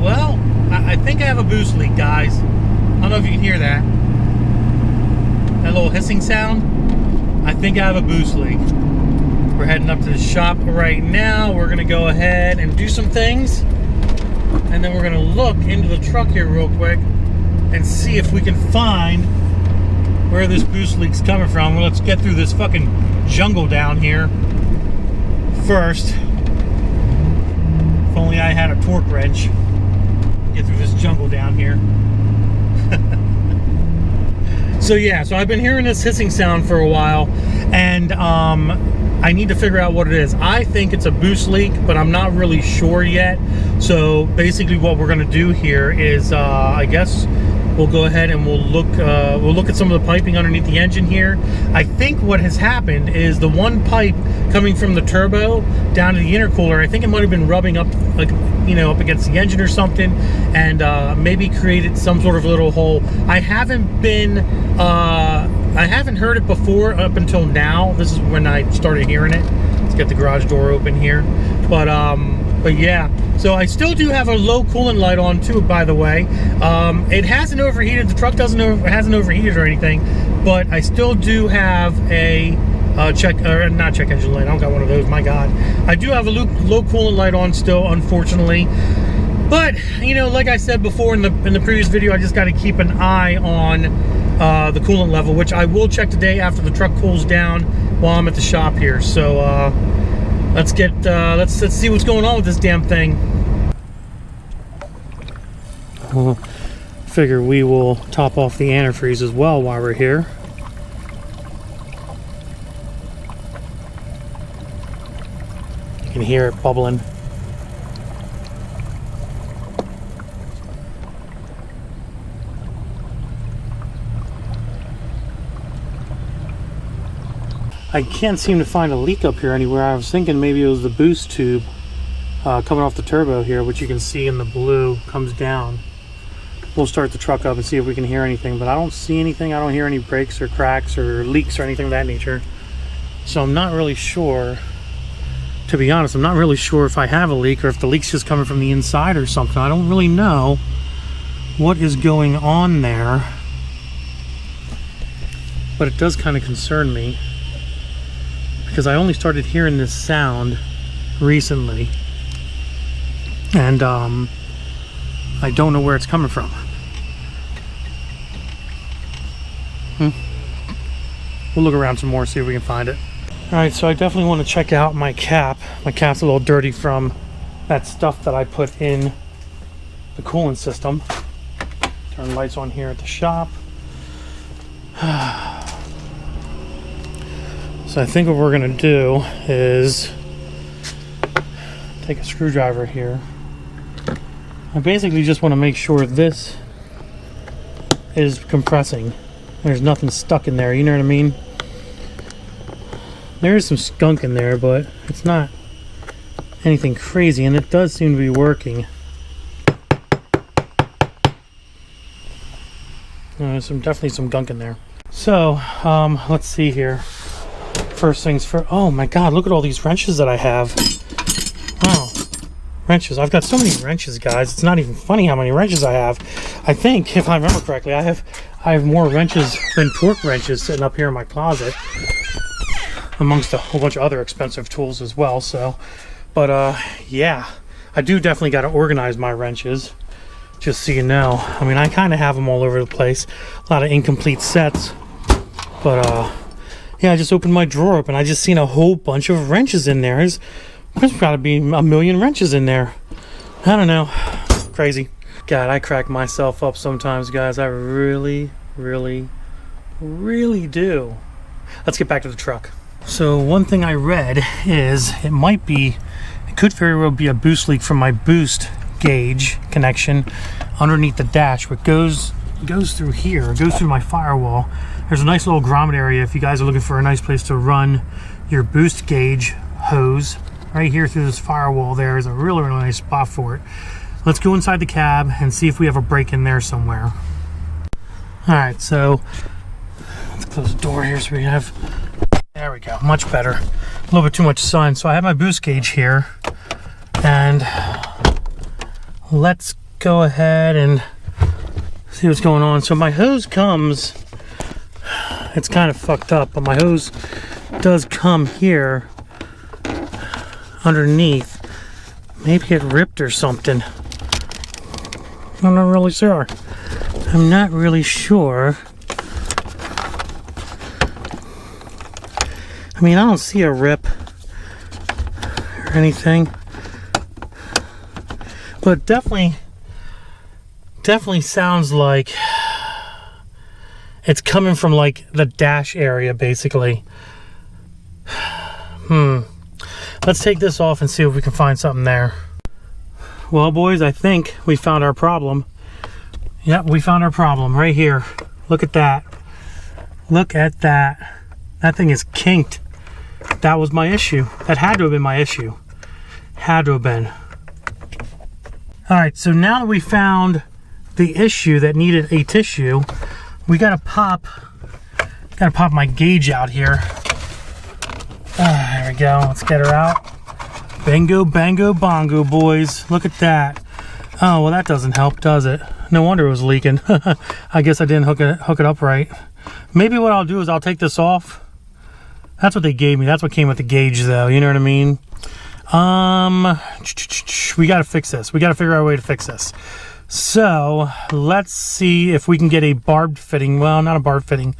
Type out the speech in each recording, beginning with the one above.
Well, I think I have a boost leak, guys. I don't know if you can hear that. That little hissing sound. I think I have a boost leak. We're heading up to the shop right now. We're gonna go ahead and do some things, and then we're gonna look into the truck here real quick and see if we can find where this boost leak's coming from. Well, let's get through this fucking jungle down here first. If only I had a torque wrench. Get through this jungle down here. So yeah, so I've been hearing this hissing sound for a while, and I need to figure out what it is. I think it's a boost leak, but I'm not really sure yet. So basically what we're gonna do here is, I guess we'll go ahead and we'll look at some of the piping underneath the engine here. I think what has happened is the one pipe coming from the turbo down to the intercooler, I think it might have been rubbing up, like, you know, up against the engine or something, and maybe created some sort of little hole. I haven't heard it before up until now. This is when I started hearing it. Let's get the garage door open here. But yeah, so I still do have a low coolant light on too, by the way. It hasn't overheated. The truck hasn't overheated or anything, but I still do have a not check engine light. I don't got one of those, my God. I do have a low coolant light on still, unfortunately. But, you know, like I said before in the previous video, I just got to keep an eye on the coolant level, which I will check today after the truck cools down while I'm at the shop here. So let's see what's going on with this damn thing. Figure we will top off the antifreeze as well while we're here. You can hear it bubbling. I can't seem to find a leak up here anywhere. I was thinking maybe it was the boost tube coming off the turbo here, which you can see in the blue comes down. We'll start the truck up and see if we can hear anything, but I don't see anything. I don't hear any breaks or cracks or leaks or anything of that nature. So I'm not really sure, to be honest. I'm not really sure if I have a leak or if the leak's just coming from the inside or something. I don't really know what is going on there, but it does kind of concern me, because I only started hearing this sound recently, and I don't know where it's coming from. We'll look around some more, see if we can find it. Alright, so I definitely want to check out my cap. My cap's a little dirty from that stuff that I put in the coolant system. Turn the lights on here at the shop. So I think what we're going to do is take a screwdriver here. I basically just want to make sure this is compressing. There's nothing stuck in there, you know what I mean? There is some skunk in there, but it's not anything crazy, and it does seem to be working. There's definitely some gunk in there. So, let's see here. First things first. Oh my God, look at all these wrenches that I have. Wow. Wrenches. I've got so many wrenches, guys. It's not even funny how many wrenches I have. I think, if I remember correctly, I have more wrenches than torque wrenches sitting up here in my closet, amongst a whole bunch of other expensive tools as well. So, but yeah, I do definitely got to organize my wrenches, just so you know. I mean, I kind of have them all over the place. A lot of incomplete sets, but yeah, I just opened my drawer up and I just seen a whole bunch of wrenches in there. There's got to be a million wrenches in there. I don't know. Crazy. God, I crack myself up sometimes, guys. I really, really, really do. Let's get back to the truck. So one thing I read is it could very well be a boost leak from my boost gauge connection underneath the dash, but goes through here. It goes through my firewall. There's a nice little grommet area if you guys are looking for a nice place to run your boost gauge hose. Right here through this firewall there is a really, really nice spot for it. Let's go inside the cab and see if we have a break in there somewhere. Alright, so let's close the door here so we have, there we go, much better. A little bit too much sun. So I have my boost gauge here, and let's go ahead and see what's going on. So my hose comes, it's kind of fucked up, but my hose does come here underneath. Maybe it ripped or something. I'm not really sure. I'm not really sure. I mean, I don't see a rip or anything, but definitely sounds like it's coming from like the dash area, basically. Let's take this off and see if we can find something there. Well, boys, I think we found our problem. Yep, we found our problem right here. Look at that. Look at that. That thing is kinked. That was my issue. That had to have been my issue. Had to have been. Alright, so now that we found the issue that needed a tissue, we gotta pop my gauge out here. There we go. Let's get her out. Bingo, bango, bongo, boys. Look at that. Oh, well, that doesn't help, does it? No wonder it was leaking. I guess I didn't hook it up right. Maybe what I'll do is I'll take this off. That's what they gave me. That's what came with the gauge, though. You know what I mean? We got to fix this. We got to figure out a way to fix this. So let's see if we can get a barbed fitting. Well, not a barbed fitting.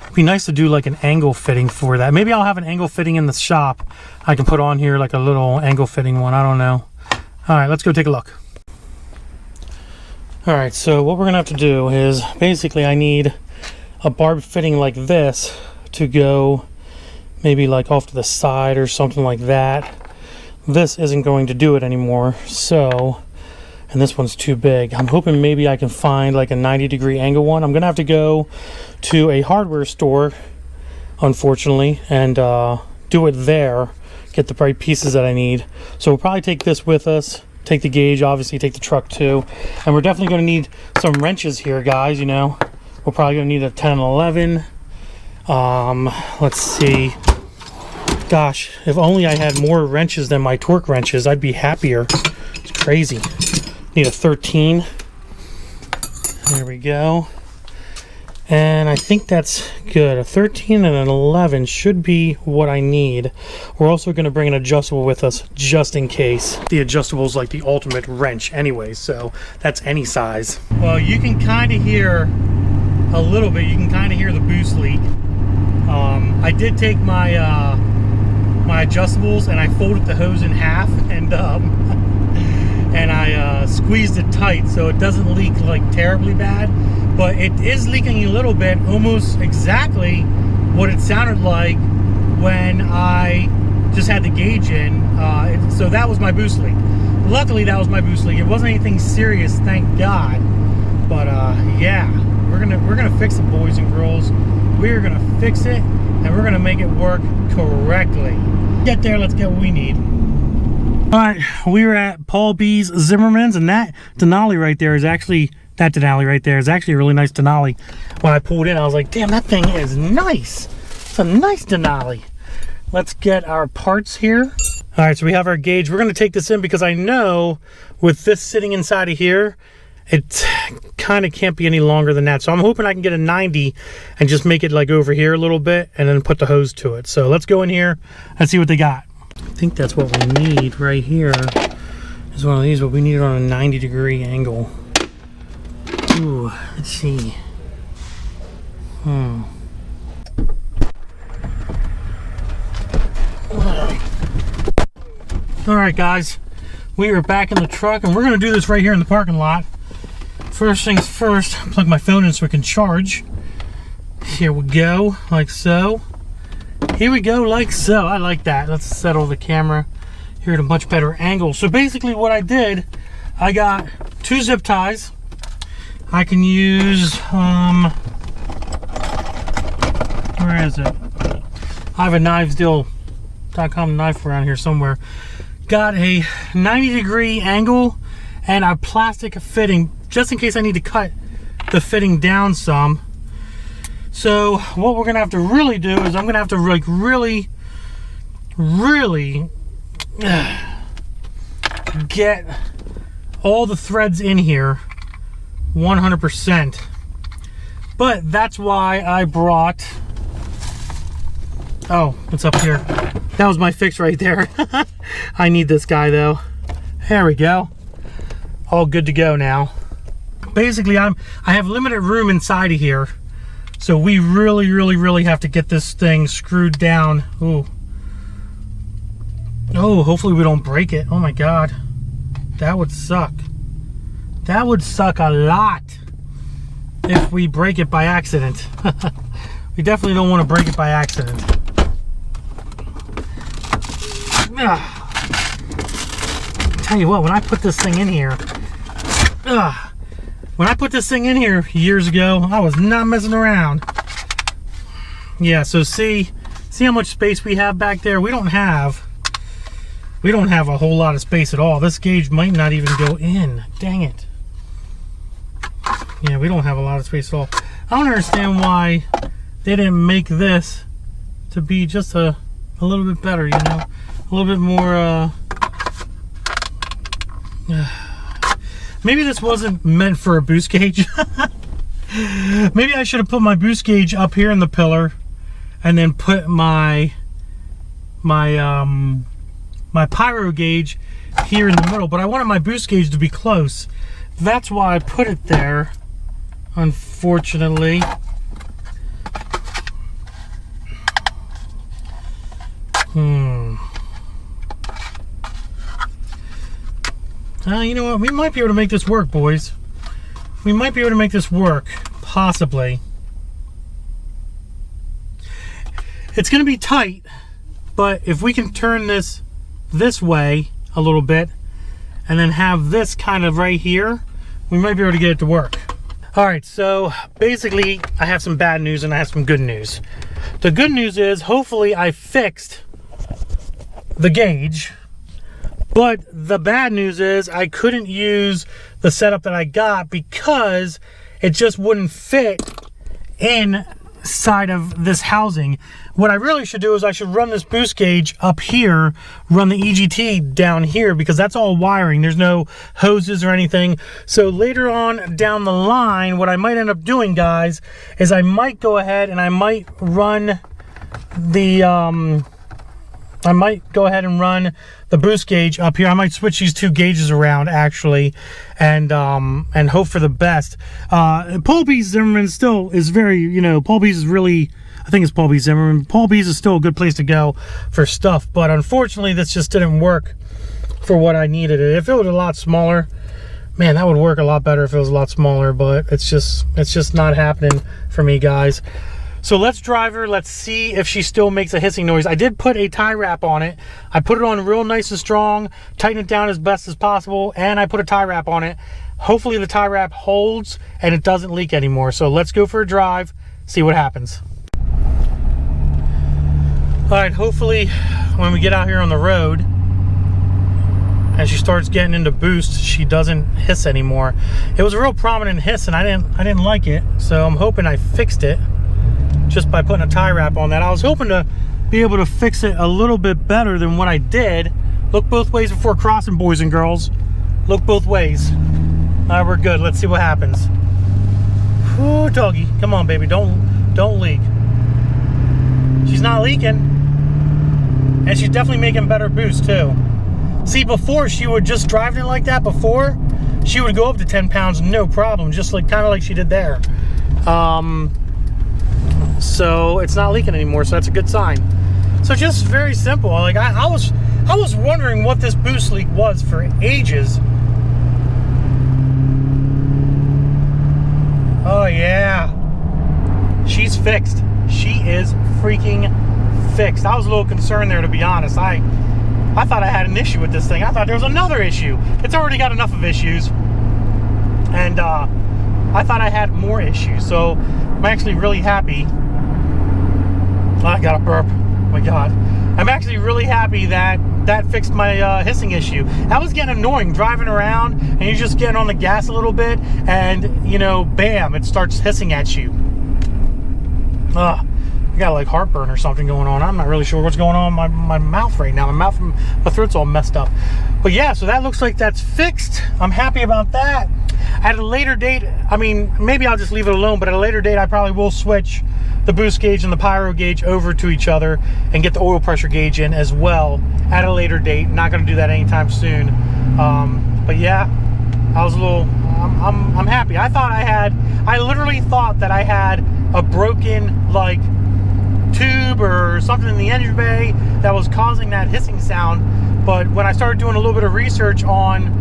It'd be nice to do like an angle fitting for that. Maybe I'll have an angle fitting in the shop. I can put on here like a little angle fitting one. I don't know. All right, let's go take a look. All right, so what we're gonna have to do is basically I need a barbed fitting like this to go maybe like off to the side or something like that. This isn't going to do it anymore, so, and this one's too big. I'm hoping maybe I can find like a 90-degree angle one. I'm gonna have to go to a hardware store, unfortunately, and do it there, get the right pieces that I need. So we'll probably take this with us, take the gauge, obviously take the truck too, and we're definitely going to need some wrenches here, guys. You know, we're probably going to need a 10 and 11. Let's see. Gosh, if only I had more wrenches than my torque wrenches, I'd be happier. It's crazy. Need a 13. There we go. And I think that's good. A 13 and an 11 should be what I need. We're also going to bring an adjustable with us just in case. The adjustable is like the ultimate wrench anyway, so that's any size. Well, you can kind of hear a little bit. You can kind of hear the boost leak. I did take my my adjustables and I folded the hose in half and I squeezed it tight so it doesn't leak like terribly bad. But it is leaking a little bit, almost exactly what it sounded like when I just had the gauge in. So that was my boost leak. Luckily, that was my boost leak. It wasn't anything serious, thank God. But yeah, we're gonna fix it, boys and girls. We're gonna fix it, and we're gonna make it work correctly. Get there. Let's get what we need. All right, we were at Paul B's Zimmerman's, and that Denali right there is actually. That Denali right there is actually a really nice Denali. When I pulled in, I was like, damn, that thing is nice. It's a nice Denali. Let's get our parts here. All right, so we have our gauge. We're going to take this in because I know with this sitting inside of here, it kind of can't be any longer than that. So I'm hoping I can get a 90 and just make it like over here a little bit and then put the hose to it. So let's go in here and see what they got. I think that's what we need right here is one of these, but we need it on a 90-degree angle. Ooh, let's see. Alright guys, we are back in the truck and we're going to do this right here in the parking lot. First things first, plug my phone in so it can charge. Here we go, like so. Here we go, like so. I like that. Let's settle the camera here at a much better angle. So basically what I did, I got 2 zip ties. I can use, where is it? I have a knivesdeal.com knife around here somewhere. Got a 90-degree angle and a plastic fitting, just in case I need to cut the fitting down some. So what we're gonna have to really do is I'm gonna have to like really get all the threads in here 100%. But that's why I brought, oh, it's up here. That was my fix right there. I need this guy though. There we go. All good to go now. Basically, I have limited room inside of here. So we really have to get this thing screwed down. Ooh. Oh, hopefully we don't break it. Oh my God. That would suck. That would suck a lot if we break it by accident. We definitely don't want to break it by accident. Tell you what, when I put this thing in here, years ago, I was not messing around. Yeah, so see how much space we have back there? We don't have a whole lot of space at all. This gauge might not even go in. Dang it. Yeah, we don't have a lot of space at all. I don't understand why they didn't make this to be just a little bit better, you know? A little bit more, maybe this wasn't meant for a boost gauge. Maybe I should have put my boost gauge up here in the pillar and then put my pyro gauge here in the middle, but I wanted my boost gauge to be close. That's why I put it there, unfortunately. You know what? We might be able to make this work, boys. We might be able to make this work, possibly. It's going to be tight, but if we can turn this way a little bit and then have this kind of right here, we might be able to get it to work. All right, so basically I have some bad news and I have some good news. The good news is hopefully I fixed the gauge, but the bad news is I couldn't use the setup that I got because it just wouldn't fit inside of this housing. What I really should do is I should run this boost gauge up here, run the EGT down here, because that's all wiring. There's no hoses or anything. So later on down the line, what I might end up doing, guys, is I might go ahead and I might run the boost gauge up here. I might switch these two gauges around actually, and hope for the best. Paul B. Zimmerman still is very, you know, Paul B's is really, I think it's Paul B. Zimmerman. Paul B's is still a good place to go for stuff, but unfortunately this just didn't work for what I needed. If it was a lot smaller, man, that would work a lot better if it was a lot smaller, but it's just not happening for me, guys. So let's drive her. Let's see if she still makes a hissing noise. I did put a tie wrap on it. I put it on real nice and strong, tighten it down as best as possible, and I put a tie wrap on it. Hopefully the tie wrap holds and it doesn't leak anymore. So let's go for a drive, see what happens. All right, hopefully when we get out here on the road and she starts getting into boost, she doesn't hiss anymore. It was a real prominent hiss and I didn't like it. So I'm hoping I fixed it just by putting a tie wrap on that. I was hoping to be able to fix it a little bit better than what I did. Look both ways before crossing, boys and girls. Look both ways. All right, we're good. Let's see what happens. Ooh, doggy, come on, baby, don't leak. She's not leaking, and she's definitely making better boost too. See, before she would just drive it like that. Before, she would go up to 10 pounds no problem, just like kind of like she did there. So it's not leaking anymore, so that's a good sign. So just very simple. Like I was wondering what this boost leak was for ages. Oh yeah, she's fixed. She is freaking fixed. I was a little concerned there, to be honest. I thought I had an issue with this thing. I thought there was another issue. It's already got enough of issues, and I thought I had more issues. So I'm actually really happy. I got a burp. Oh my God. I'm actually really happy that that fixed my hissing issue. That was getting annoying, driving around and you're just getting on the gas a little bit and, you know, bam, it starts hissing at you. I got like heartburn or something going on. I'm not really sure what's going on in my mouth right now. My throat's all messed up. But yeah, so that looks like that's fixed. I'm happy about that. At a later date, I mean, maybe I'll just leave it alone, but at a later date, I probably will switch the boost gauge and the pyro gauge over to each other and get the oil pressure gauge in as well at a later date. Not going to do that anytime soon. But yeah, I was a little, I'm happy. I literally thought that I had a broken, like, tube or something in the engine bay that was causing that hissing sound. But when I started doing a little bit of research on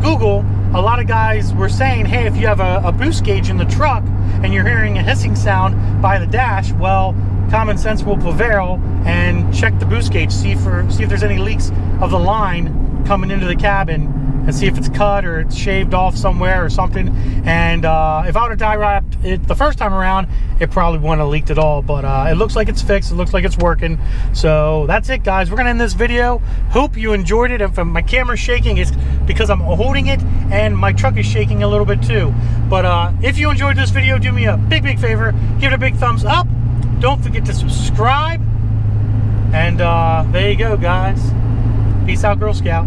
Google, a lot of guys were saying, hey, if you have a boost gauge in the truck and you're hearing a hissing sound by the dash, well, common sense will prevail and check the boost gauge, see if there's any leaks of the line coming into the cabin, and see if it's cut or it's shaved off somewhere or something. And if I would have die wrapped it the first time around, it probably wouldn't have leaked at all. But it looks like it's fixed. It looks like it's working. So that's it, guys. We're gonna end this video. Hope you enjoyed it. If my camera's shaking, it's because I'm holding it and my truck is shaking a little bit too. But if you enjoyed this video, do me a big favor. Give it a big thumbs up. Don't forget to subscribe. And there you go, guys. Peace out, Girl Scout.